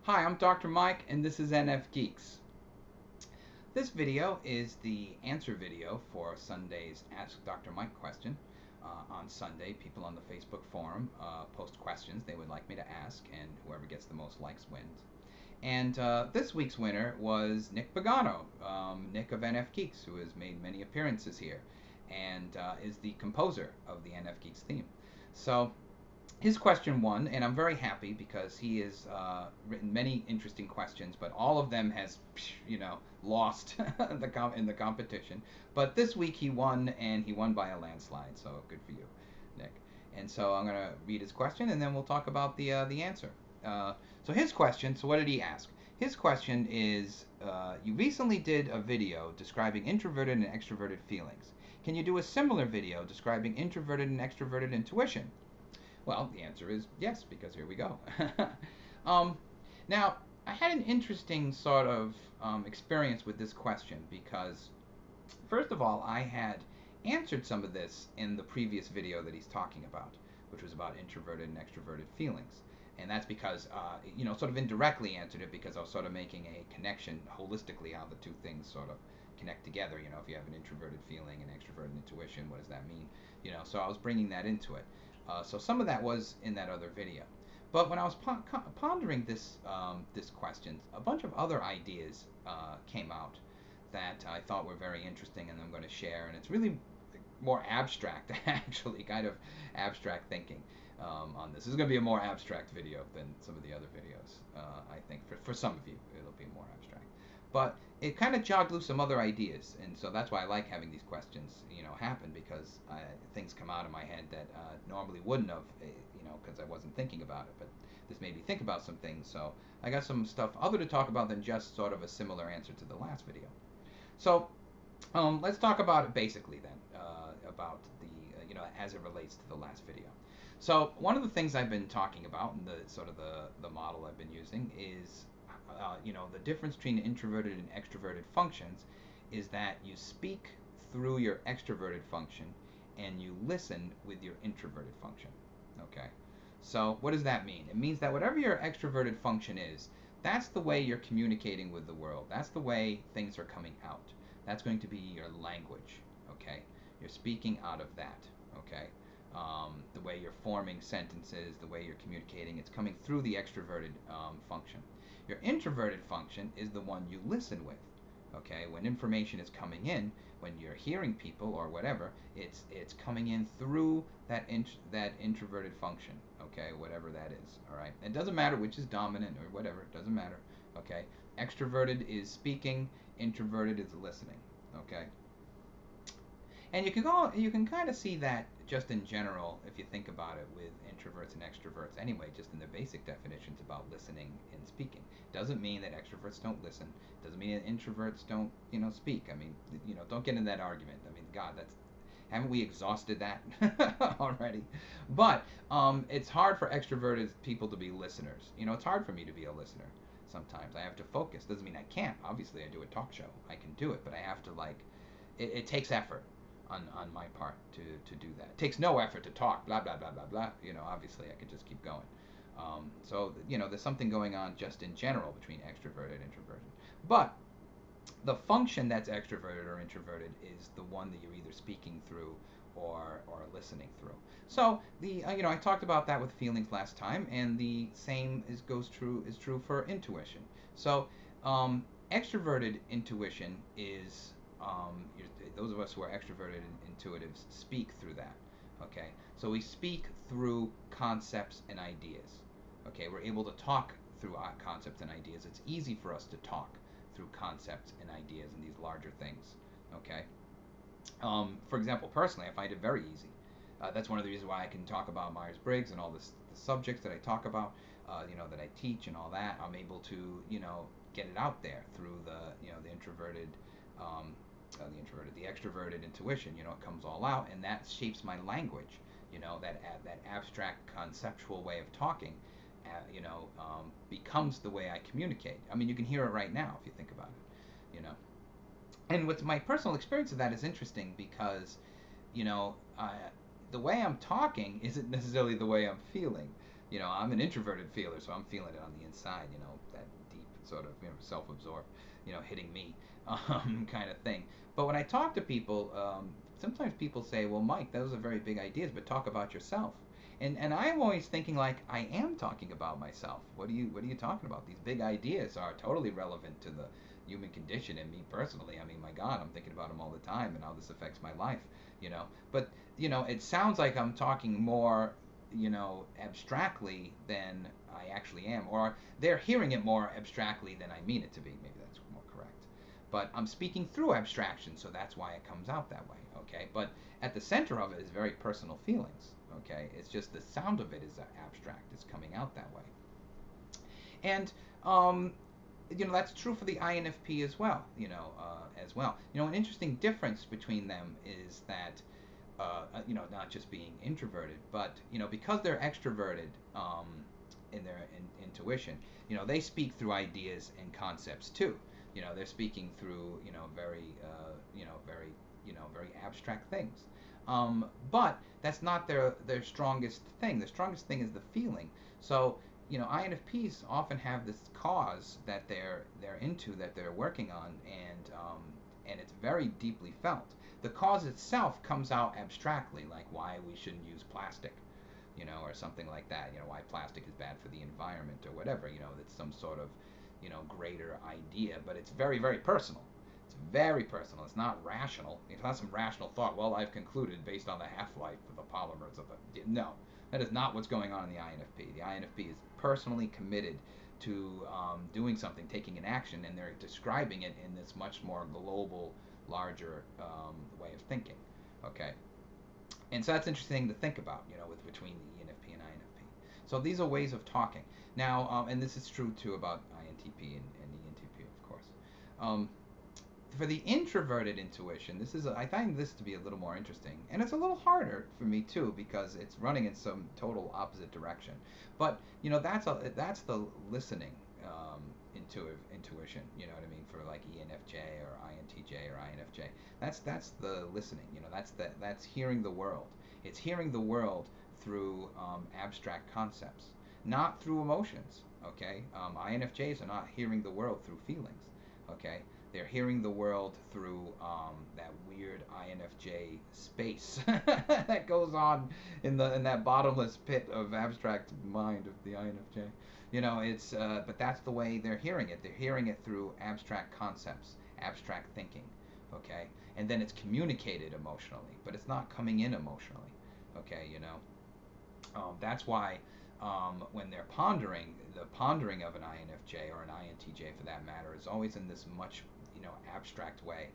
Hi, I'm Dr. Mike, and this is NFGeeks. This video is the answer video for Sunday's Ask Dr. Mike question. On Sunday, people on the Facebook forum post questions they would like me to ask, and whoever gets the most likes wins. And this week's winner was Nick Pagano, Nick of NFGeeks, who has made many appearances here, and is the composer of the NFGeeks theme. So his question won, and I'm very happy because he has written many interesting questions, but all of them has, lost in the competition. But this week he won, and he won by a landslide. So good for you, Nick. And so I'm gonna read his question, and then we'll talk about the answer. So his question. So what did he ask? His question is: you recently did a video describing introverted and extroverted feelings. Can you do a similar video describing introverted and extroverted intuition? Well, the answer is yes, because here we go. Now, I had an interesting sort of experience with this question because, first of all, I had answered some of this in the previous video that he's talking about, which was about introverted and extroverted feelings. And that's because, sort of indirectly answered it because I was sort of making a connection holistically how the two things sort of connect together. If you have an introverted feeling and extroverted intuition, what does that mean? So I was bringing that into it. So some of that was in that other video. But when I was pondering this question, a bunch of other ideas came out that I thought were very interesting and I'm going to share. And it's really more abstract, actually, kind of abstract thinking on this. This is going to be a more abstract video than some of the other videos, I think. For some of you, it'll be more abstract. But it kind of jogged loose some other ideas, and so that's why I like having these questions, happen, because things come out of my head that normally wouldn't have, because I wasn't thinking about it. But this made me think about some things, so I got some stuff other to talk about than just sort of a similar answer to the last video. So let's talk about it basically then, about the, as it relates to the last video. So one of the things I've been talking about, and the sort of the model I've been using is, the difference between introverted and extroverted functions is that you speak through your extroverted function and you listen with your introverted function. Okay, so what does that mean? It means that whatever your extroverted function is, that's the way you're communicating with the world. That's the way things are coming out. That's going to be your language. Okay, you're speaking out of that. Okay, the way you're forming sentences, the way you're communicating, it's coming through the extroverted function. Your introverted function is the one you listen with. Okay, when information is coming in, when you're hearing people or whatever, it's coming in through that introverted function. Okay, whatever that is. All right, it doesn't matter which is dominant or whatever. It doesn't matter. Okay, extroverted is speaking, introverted is listening. Okay, and you can kind of see that just in general if you think about it with introverts and extroverts anyway, just in the basic definitions about listening and speaking. Doesn't mean that extroverts don't listen. Doesn't mean that introverts don't, speak. I mean, don't get in that argument. I mean, God, haven't we exhausted that already? But it's hard for extroverted people to be listeners. It's hard for me to be a listener. Sometimes I have to focus. Doesn't mean I can't. Obviously, I do a talk show. I can do it, but I have to it takes effort on my part to do that. It takes no effort to talk, blah, blah, blah, blah, blah. Obviously I could just keep going. So, there's something going on just in general between extroverted and introverted. But the function that's extroverted or introverted is the one that you're either speaking through or listening through. So I talked about that with feelings last time, and the same is true for intuition. So extroverted intuition is those of us who are extroverted intuitives speak through that. Okay, so we speak through concepts and ideas. Okay, we're able to talk through concepts and ideas. It's easy for us to talk through concepts and ideas and these larger things. Okay, for example, personally, I find it very easy That's one of the reasons why I can talk about Myers-Briggs and all the subjects that I talk about, that I teach and all that. I'm able to, get it out there through the introverted, the extroverted intuition. It comes all out, and that shapes my language. That abstract conceptual way of talking, becomes the way I communicate. I mean, you can hear it right now if you think about it. And with my personal experience of that is interesting because, you know, I, the way I'm talking isn't necessarily the way I'm feeling. I'm an introverted feeler, so I'm feeling it on the inside. That deep sort of self-absorbed, hitting me, kind of thing. But when I talk to people, sometimes people say, "Well, Mike, those are very big ideas, but talk about yourself." And I'm always thinking like I am talking about myself. What are you talking about? These big ideas are totally relevant to the human condition and me personally. I mean, my God, I'm thinking about them all the time and how this affects my life. But it sounds like I'm talking more, abstractly than I actually am, or they're hearing it more abstractly than I mean it to be. Maybe that's more correct. But I'm speaking through abstraction, so that's why it comes out that way. Okay, but at the center of it is very personal feelings. Okay, it's just the sound of it is abstract. It's coming out that way. And that's true for the INFP as well. An interesting difference between them is that not just being introverted, but because they're extroverted in their intuition, they speak through ideas and concepts too. They're speaking through very abstract things. But that's not their strongest thing. The strongest thing is the feeling. So INFPs often have this cause that they're into, that they're working on, and it's very deeply felt. The cause itself comes out abstractly, like why we shouldn't use plastic, or something like that. Why plastic is bad for the environment or whatever. It's some sort of greater idea, but it's very, very personal. It's very personal. It's not rational. It's not some rational thought. Well, I've concluded based on the half-life of the polymers of the. No, that is not what's going on in the INFP. The INFP is personally committed to doing something, taking an action, and they're describing it in this much more global, larger way of thinking. Okay, and so that's interesting to think about, with between the ENFP and INFP. So these are ways of talking. Now, and this is true too about INTP and ENTP, of course. For the introverted intuition, I find this to be a little more interesting, and it's a little harder for me too because it's running in some total opposite direction. But that's the listening intuition. You know what I mean? For like ENFJ or INTJ or INFJ, that's the listening. That's hearing the world. It's hearing the world through abstract concepts, not through emotions. Okay, INFJs are not hearing the world through feelings. Okay, they're hearing the world through that weird INFJ space that goes on in that bottomless pit of abstract mind of the INFJ. But that's the way they're hearing it. They're hearing it through abstract concepts, abstract thinking. Okay, and then it's communicated emotionally, but it's not coming in emotionally. Okay, that's why when they're pondering, the pondering of an INFJ or an INTJ for that matter is always in this much abstract way.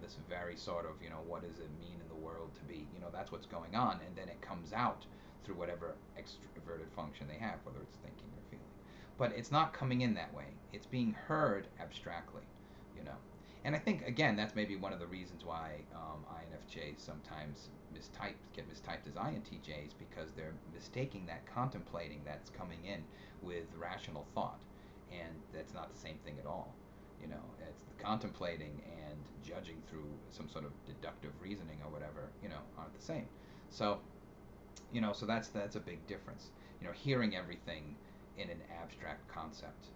This very sort of what does it mean in the world to be? That's what's going on, and then it comes out through whatever extroverted function they have, whether it's thinking or feeling. But it's not coming in that way. It's being heard abstractly. And I think again that's maybe one of the reasons why INFJs sometimes get mistyped as INTJs, because they're mistaking that contemplating that's coming in with rational thought, and that's not the same thing at all. It's the contemplating and judging through some sort of deductive reasoning or whatever, aren't the same. So, so that's a big difference. Hearing everything in an abstract concept,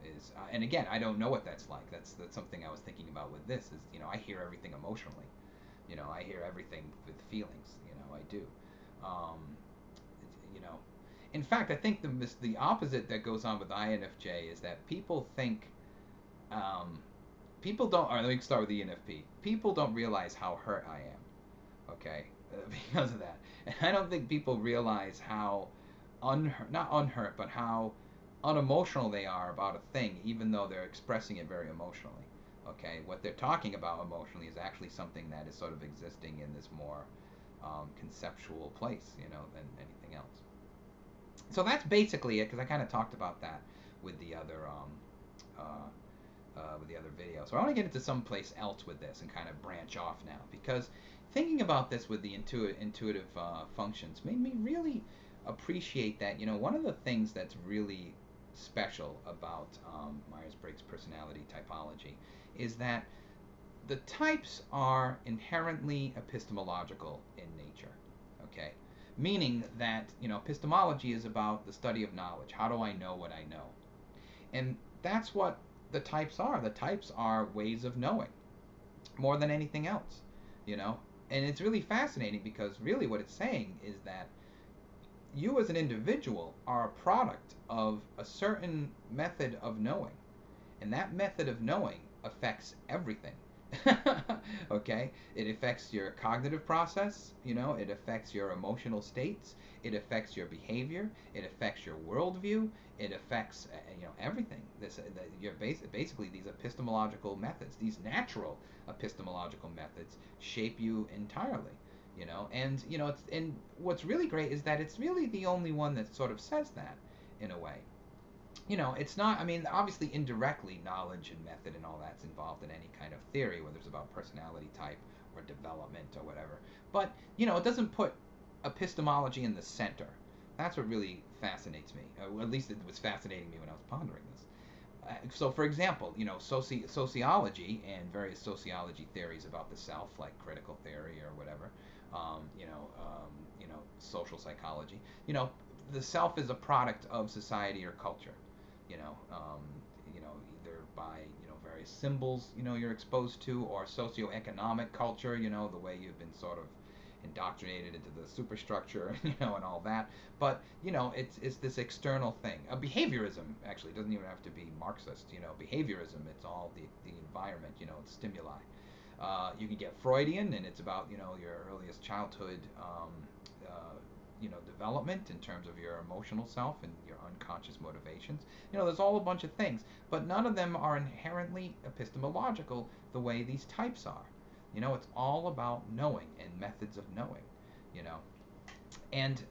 is and again, I don't know what that's like. That's something I was thinking about with this is, I hear everything emotionally. I hear everything with feelings. I do. Um, in fact, I think the opposite that goes on with INFJ is that people think people don't. Or let me start with the ENFP. People don't realize how hurt I am. Okay, because of that, and I don't think people realize how not unhurt, but how unemotional they are about a thing, even though they're expressing it very emotionally. Okay, what they're talking about emotionally is actually something that is sort of existing in this more conceptual place, than anything else. So that's basically it, because I kind of talked about that with the other video. So I want to get into someplace else with this and kind of branch off now, because thinking about this with the intuitive functions made me really appreciate that, one of the things that's really special about Myers-Briggs personality typology is that the types are inherently epistemological in nature, okay? Meaning that, epistemology is about the study of knowledge. How do I know what I know? And that's what the types are. The types are ways of knowing more than anything else, you know? And it's really fascinating, because really what it's saying is that you as an individual are a product of a certain method of knowing. And that method of knowing affects everything. Okay? It affects your cognitive process, it affects your emotional states, it affects your behavior, it affects your worldview, it affects everything. Basically these epistemological methods, these natural epistemological methods shape you entirely. And what's really great is that it's really the only one that sort of says that in a way. It's not, I mean, obviously indirectly knowledge and method and all that's involved in any kind of theory, whether it's about personality type or development or whatever. But, it doesn't put epistemology in the center. That's what really fascinates me. At least it was fascinating me when I was pondering this. So, for example, sociology and various sociology theories about the self, like critical theory or whatever, social psychology, the self is a product of society or culture, either by various symbols you're exposed to, or socioeconomic culture, the way you've been sort of indoctrinated into the superstructure, and all that. But it's this external thing. Behaviorism actually doesn't even have to be Marxist. Behaviorism, it's all the environment, it's stimuli. You can get Freudian, and it's about your earliest childhood development in terms of your emotional self and your unconscious motivations. There's all a bunch of things, but none of them are inherently epistemological the way these types are. It's all about knowing and methods of knowing. And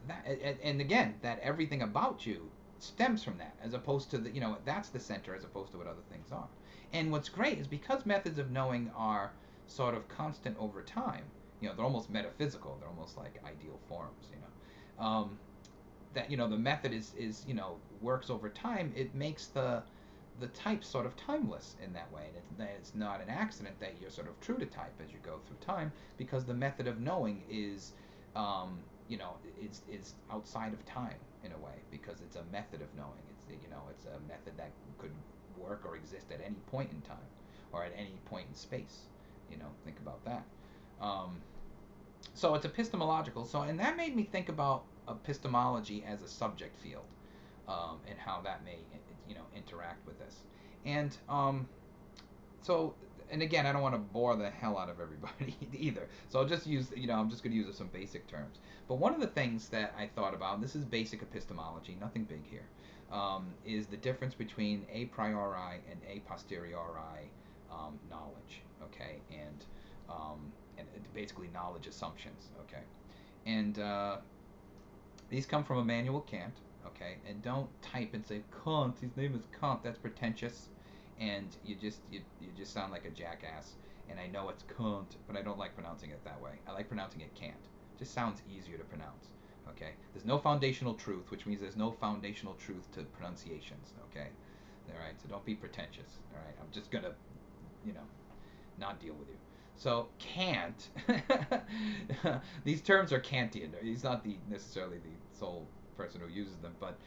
again, that everything about you stems from that, as opposed to that's the center, as opposed to what other things are. And what's great is, because methods of knowing are sort of constant over time, they're almost metaphysical, they're almost like ideal forms, that the method is works over time. It makes the type sort of timeless in that way, and it's not an accident that you're sort of true to type as you go through time, because the method of knowing is it's outside of time in a way, because it's a method of knowing. It's a method that could work or exist at any point in time, or at any point in space. Think about that. So it's epistemological. And that made me think about epistemology as a subject field, and how that may interact with this. And and again, I don't want to bore the hell out of everybody either. So I'll just use, I'm just going to use some basic terms. But one of the things that I thought about, this is basic epistemology, nothing big here, is the difference between a priori and a posteriori knowledge, okay, and basically knowledge assumptions, okay, and these come from Immanuel Kant, okay, and don't type and say Kant, his name is Kant, that's pretentious, and you just sound like a jackass. And I know it's Kant, but I don't like pronouncing it that way. I like pronouncing it Kant. It just sounds easier to pronounce. Okay? There's no foundational truth, which means there's no foundational truth to pronunciations. Okay? All right? So don't be pretentious. All right? I'm just gonna, not deal with you. So Kant, these terms are Kantian. He's not necessarily the sole person who uses them, but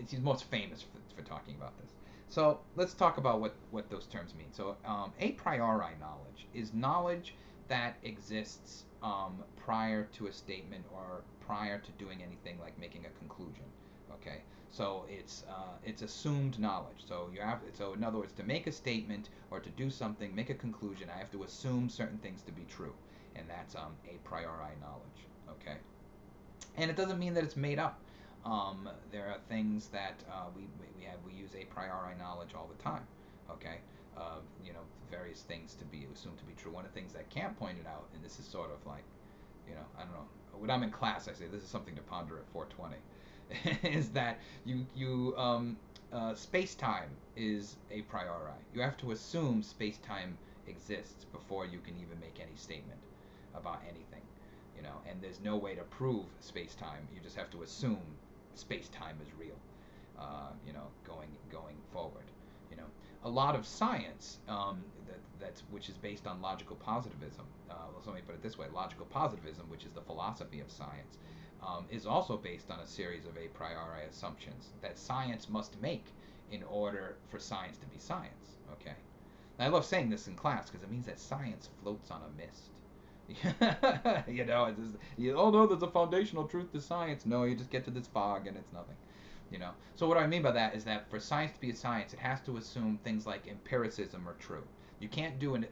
he's most famous for talking about this. So let's talk about what those terms mean. So a priori knowledge is knowledge that exists prior to a statement, or prior to doing anything like making a conclusion. Okay, so it's assumed knowledge. So in other words, to make a statement or to do something, make a conclusion, I have to assume certain things to be true, and that's a priori knowledge. Okay, and it doesn't mean that it's made up. There are things that we use a priori knowledge all the time. Okay, various things to be assumed to be true. One of the things that Kant pointed out, and this is sort of like I don't know. When I'm in class, I say this is something to ponder at 4:20. Is that space-time is a priori. You have to assume space-time exists before you can even make any statement about anything, and there's no way to prove space-time. You just have to assume space-time is real, going forward. A lot of science which is based on logical positivism. Let me put it this way: logical positivism, which is the philosophy of science, is also based on a series of a priori assumptions that science must make in order for science to be science. Okay, and I love saying this in class because it means that science floats on a mist. It's just, oh no, there's a foundational truth to science. No, you just get to this fog and it's nothing. So what I mean by that is that for science to be a science, it has to assume things like empiricism are true. You can't do an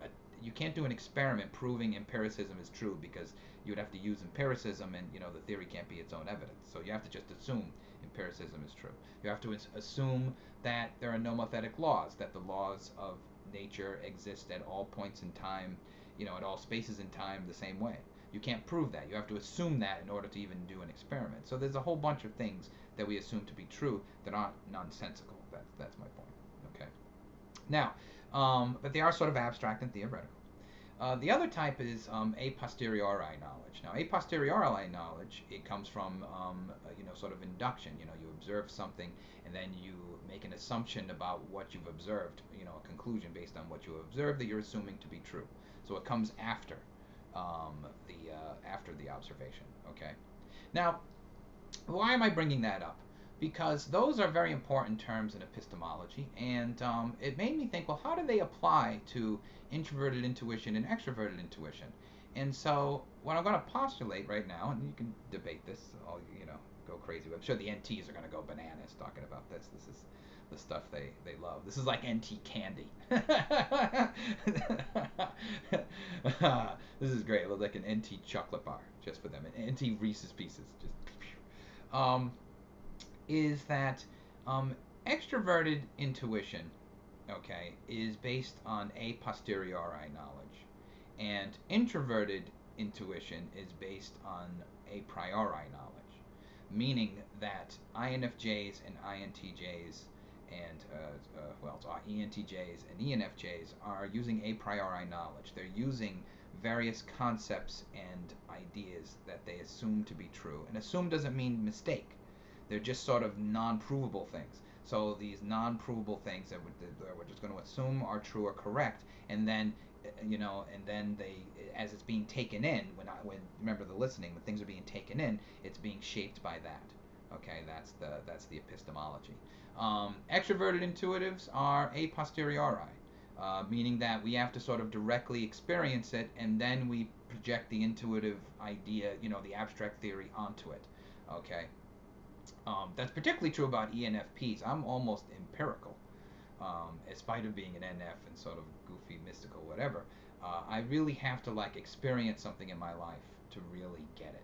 experiment proving empiricism is true, because you would have to use empiricism, and the theory can't be its own evidence. So you have to just assume empiricism is true. You have to assume that there are nomothetic laws, that the laws of nature exist at all points in time, at all spaces in time the same way. You can't prove that. You have to assume that in order to even do an experiment. So there's a whole bunch of things that we assume to be true that aren't nonsensical. That's my point. Okay. Now, but they are sort of abstract and theoretical. The other type is a posteriori knowledge. Now, a posteriori knowledge, it comes from sort of induction. You observe something and then you make an assumption about what you've observed. A conclusion based on what you observed that you're assuming to be true. So it comes after the observation. Okay. Now, why am I bringing that up? Because those are very important terms in epistemology, and it made me think, well, how do they apply to introverted intuition and extroverted intuition? And so what I'm going to postulate right now, and you can debate this, go crazy. I'm sure the NTs are going to go bananas talking about this. This is the stuff they love. This is like NT candy. This is great. It looks like an NT chocolate bar just for them, an NT Reese's Pieces. Just is that extroverted intuition, okay, is based on a posteriori knowledge, and introverted intuition is based on a priori knowledge, meaning that INFJs and INTJs and ENTJs and ENFJs are using a priori knowledge. They're using various concepts and ideas that they assume to be true. And assume doesn't mean mistake. They're just sort of non-provable things. So these non-provable things that we're just going to assume are true or correct, and then they, as it's being taken in, when remember the listening, when things are being taken in, it's being shaped by that. Okay, that's the epistemology. Extroverted intuitives are a posteriori, meaning that we have to sort of directly experience it, and then we project the intuitive idea, the abstract theory onto it. Okay. That's particularly true about ENFPs. I'm almost empirical, in spite of being an NF and sort of goofy, mystical, whatever. I really have to experience something in my life to really get it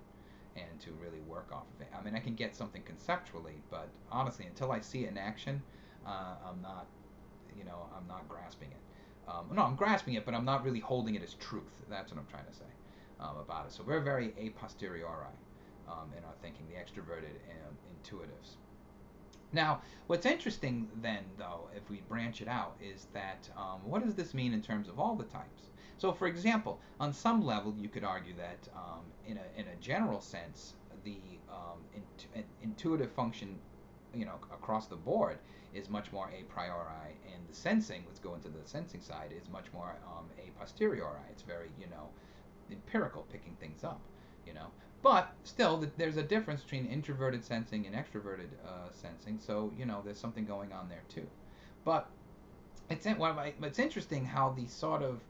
and to really work off of it. I mean, I can get something conceptually, but honestly, until I see it in action, I'm not grasping it. No, I'm grasping it, but I'm not really holding it as truth. That's what I'm trying to say about it. So we're very a posteriori in our thinking, the extroverted intuitives. Now, what's interesting then, though, if we branch it out, is that what does this mean in terms of all the types? So, for example, on some level, you could argue that in a general sense, the intuitive function, across the board, is much more a priori, and the sensing, let's go into the sensing side, is much more a posteriori. It's very, empirical, picking things up, But still, there's a difference between introverted sensing and extroverted sensing, so, there's something going on there too. But it's interesting how these sort of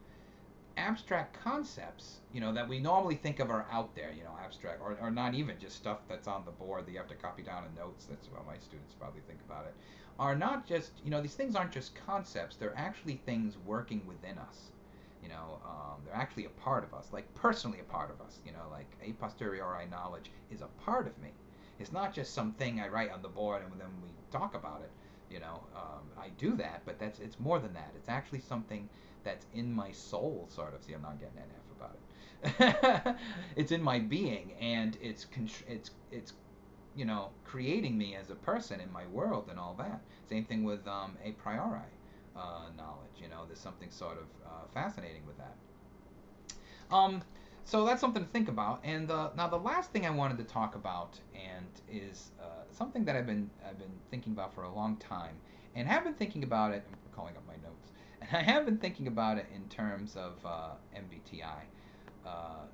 abstract concepts, that we normally think of are out there, abstract, or not even just stuff that's on the board that you have to copy down in notes, that's what my students probably think about it, are not just, these things aren't just concepts, they're actually things working within us. They're actually a part of us, like personally a part of us, like a posteriori knowledge is a part of me. It's not just something I write on the board and then we talk about it, I do that, but it's more than that. It's actually something that's in my soul, sort of. See, I'm not getting NF about it. It's in my being, and it's creating me as a person in my world and all that. Same thing with a priori knowledge. There's something sort of fascinating with that. Um, so that's something to think about. And now the last thing I wanted to talk about, and is something that I've been thinking about for a long time, and have been thinking about it. I'm calling up my notes. And I have been thinking about it in terms of MBTI. Uh,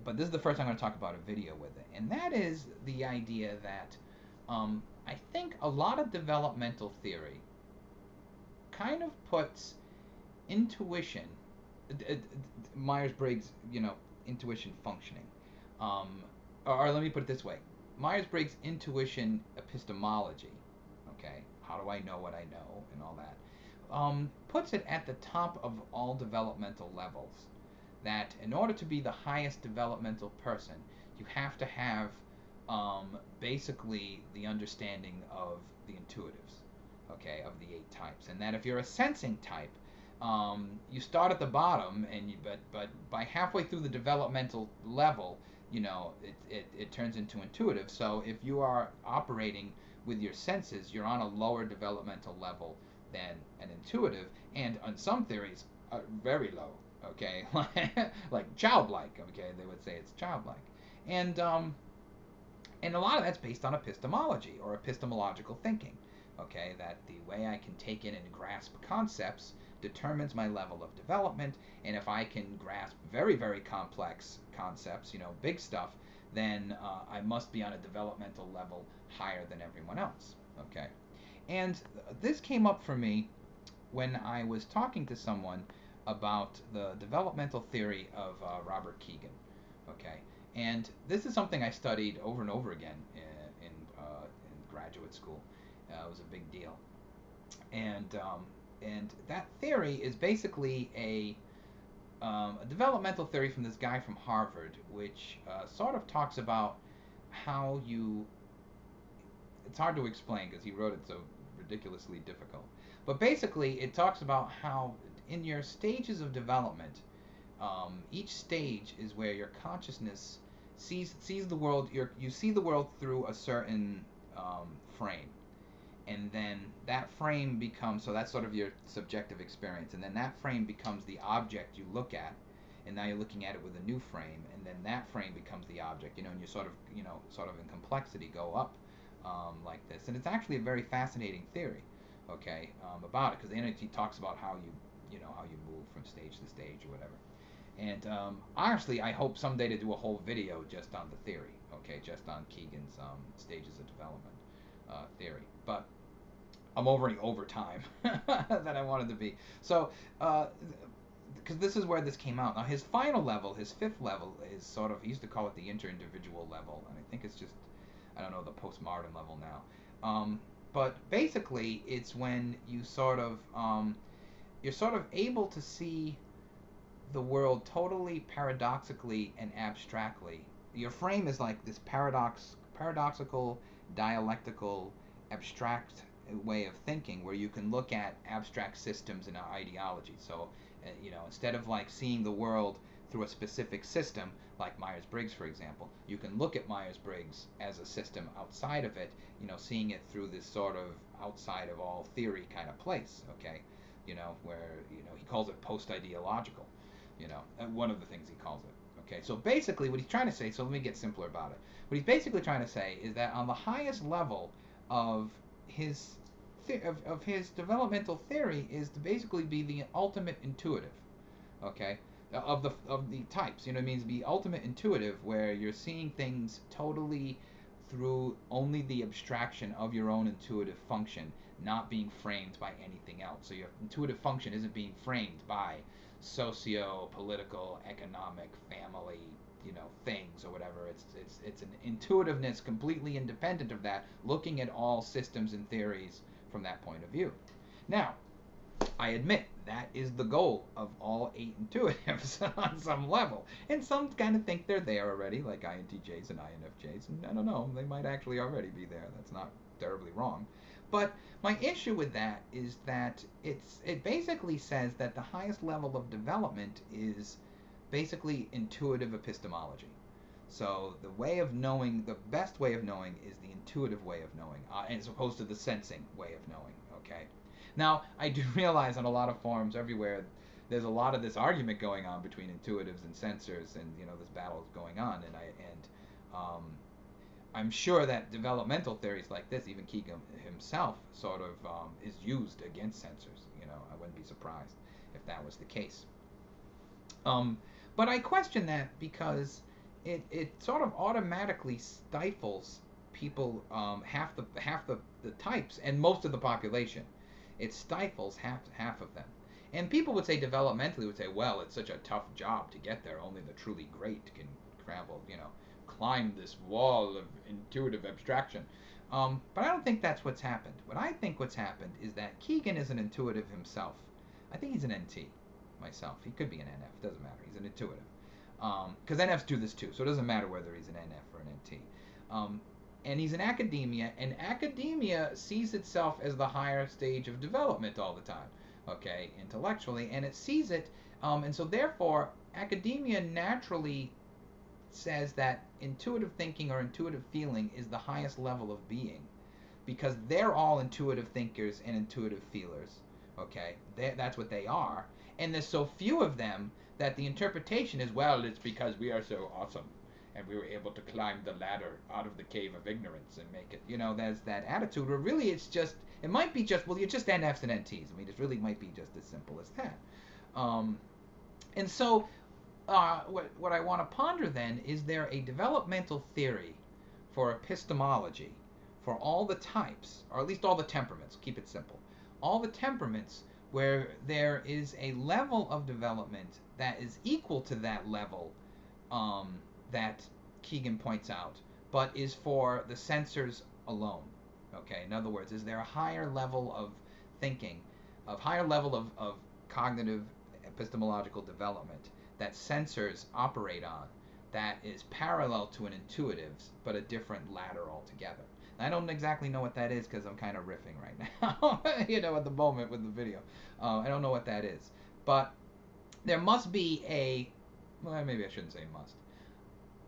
but this is the first time I'm going to talk about a video with it, and that is the idea that I think a lot of developmental theory kind of puts intuition, Myers-Briggs, intuition functioning. Um, or let me put it this way: Myers-Briggs intuition epistemology. Okay, how do I know what I know and all that? Puts it at the top of all developmental levels. That in order to be the highest developmental person, you have to have basically the understanding of the intuitives, okay, of the 8 types, and that if you're a sensing type, you start at the bottom, and but by halfway through the developmental level, it turns into intuitive. So if you are operating with your senses, you're on a lower developmental level than an intuitive, and on some theories, very low. Okay, like childlike. Okay, they would say it's childlike, and and a lot of that's based on epistemology or epistemological thinking. Okay, that the way I can take in and grasp concepts determines my level of development, and if I can grasp very, very complex concepts, big stuff, then I must be on a developmental level higher than everyone else. Okay, and this came up for me when I was talking to someone about the developmental theory of Robert Kegan. Okay, and this is something I studied over and over again in graduate school. It was a big deal, and that theory is basically a developmental theory from this guy from Harvard, which sort of talks about how you. It's hard to explain because he wrote it so ridiculously difficult. But basically, it talks about how in your stages of development, each stage is where your consciousness sees the world. You see the world through a certain frame, and then that frame becomes, so that's sort of your subjective experience, and then that frame becomes the object you look at, and now you're looking at it with a new frame, and then that frame becomes the object, and you sort of in complexity go up like this, and it's actually a very fascinating theory, okay, about it, because the energy talks about how you move from stage to stage or whatever. And honestly, I hope someday to do a whole video just on the theory, okay, just on Kegan's stages of development theory. But I'm already over time that I wanted to be. So, because this is where this came out. Now, his final level, his 5th level, is sort of, he used to call it the inter-individual level, and I think it's just, I don't know, the postmodern level now. But basically, it's when you're sort of able to see the world totally paradoxically and abstractly. Your frame is like this paradoxical, dialectical, abstract way of thinking where you can look at abstract systems and ideologies. So, instead of like seeing the world through a specific system, like Myers-Briggs, for example, you can look at Myers-Briggs as a system outside of it, seeing it through this sort of outside of all theory kind of place, okay? Where, he calls it post-ideological, one of the things he calls it, okay? So basically what he's trying to say, so let me get simpler about it. What he's basically trying to say is that on the highest level of his developmental theory is to basically be the ultimate intuitive, okay? Of the types, it means be ultimate intuitive, where you're seeing things totally through only the abstraction of your own intuitive function, not being framed by anything else. So your intuitive function isn't being framed by socio-political, economic, family, things or whatever. It's an intuitiveness completely independent of that, looking at all systems and theories from that point of view. Now, I admit that is the goal of all 8 intuitives on some level, and some kind of think they're there already, like INTJs and INFJs, and I don't know, they might actually already be there. That's not terribly wrong. But my issue with that is that it basically says that the highest level of development is basically intuitive epistemology. So the way of knowing, the best way of knowing is the intuitive way of knowing, as opposed to the sensing way of knowing, okay? Now, I do realize on a lot of forums everywhere, there's a lot of this argument going on between intuitives and sensors, and this battle is going on, and I'm sure that developmental theories like this, even Keegan himself, sort of is used against sensors. I wouldn't be surprised if that was the case. But I question that because it sort of automatically stifles people, half the types and most of the population. It stifles half of them. And people would say developmentally would say, well, it's such a tough job to get there. Only the truly great can travel, climb this wall of intuitive abstraction. But I don't think that's what's happened. What I think what's happened is that Keegan is an intuitive himself. I think he's an NT myself. He could be an NF. Doesn't matter. He's an intuitive. Because NFs do this too, so it doesn't matter whether he's an NF or an NT. And he's in academia, and academia sees itself as the higher stage of development all the time, okay, intellectually, and it sees it, and so therefore academia naturally says that intuitive thinking or intuitive feeling is the highest level of being, because they're all intuitive thinkers and intuitive feelers, okay, that's what they are, and there's so few of them that the interpretation is, well, it's because we are so awesome and we were able to climb the ladder out of the cave of ignorance and make it, there's that attitude where really it might be just, well, you're just NFs and NTs. I mean, it really might be just as simple as that. And so what I want to ponder then, is there a developmental theory for epistemology for all the types, or at least all the temperaments, keep it simple, all the temperaments where there is a level of development that is equal to that level that Keegan points out, but is for the sensors alone. Okay, in other words, is there a higher level of thinking, a higher level of cognitive epistemological development that sensors operate on that is parallel to an intuitive's, but a different ladder altogether? I don't exactly know what that is because I'm kind of riffing right now, at the moment with the video. I don't know what that is. But there must be well, maybe I shouldn't say must.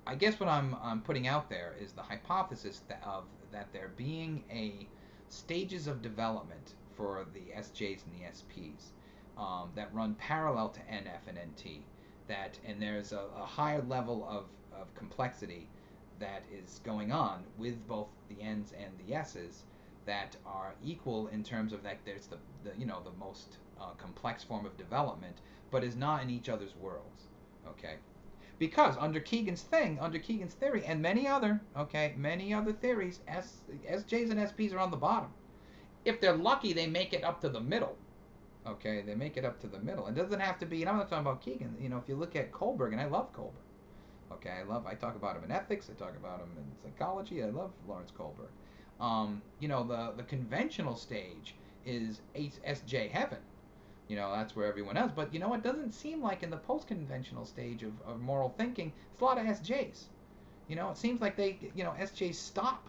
I guess what I'm putting out there is the hypothesis that there being stages of development for the SJs and the SPs that run parallel to NF and NT, and there's a higher level of complexity that is going on with both the N's and the S's that are equal in terms of that there's the most complex form of development, but is not in each other's worlds, okay? Because under Keegan's theory, and many other theories, SJs and SPs are on the bottom. If they're lucky, they make it up to the middle. Okay, they make it up to the middle. It doesn't have to be, and I'm not talking about Keegan. If you look at Kohlberg, and I love Kohlberg. Okay, I talk about him in ethics, I talk about him in psychology, I love Lawrence Kohlberg. The conventional stage is SJ heaven. That's where everyone else. But it doesn't seem like in the post-conventional stage of moral thinking, it's a lot of SJs. It seems like SJs stop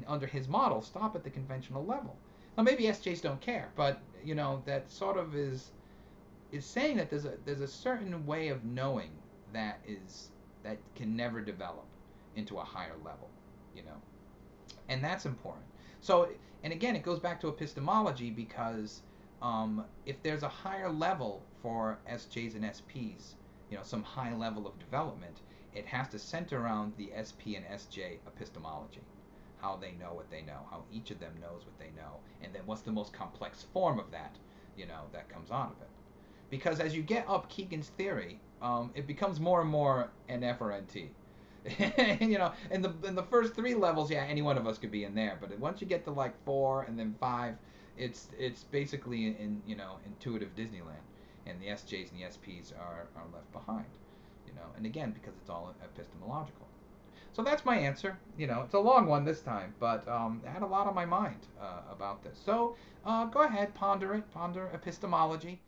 under his model, stop at the conventional level. Now maybe SJs don't care, but that sort of is saying that there's a certain way of knowing that can never develop into a higher level, and that's important. So, and again, it goes back to epistemology because if there's a higher level for SJs and SPs, some high level of development, it has to center around the SP and SJ epistemology, how they know what they know, how each of them knows what they know, and then what's the most complex form of that, that comes out of it. Because as you get up Keegan's theory, it becomes more and more NF or NT. In the first 3 levels, yeah, any one of us could be in there. But once you get to like 4 and then 5, it's basically in intuitive Disneyland, and the SJs and the SPs are left behind. And again, because it's all epistemological. So that's my answer. It's a long one this time, but I had a lot on my mind about this. So go ahead, ponder epistemology.